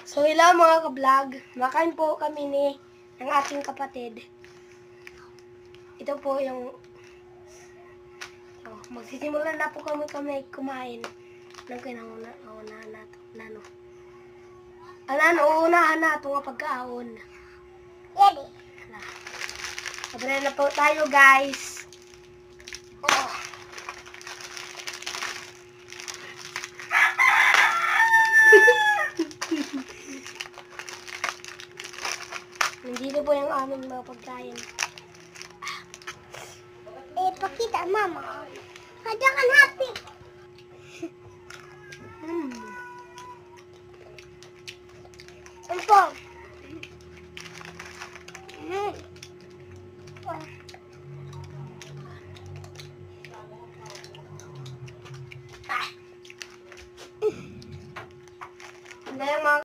So, hello mga ka-vlog. Makain po kami ng ating kapatid. Ito po yung... magsisimula na po kami kumain ng kinaunahan nato. Uunahan na ito nga pagkaon. Ready? Abra na po tayo, guys. Nandito po yung aming mga pagkain. Pakita, mama. Kada ka happy. Ano po?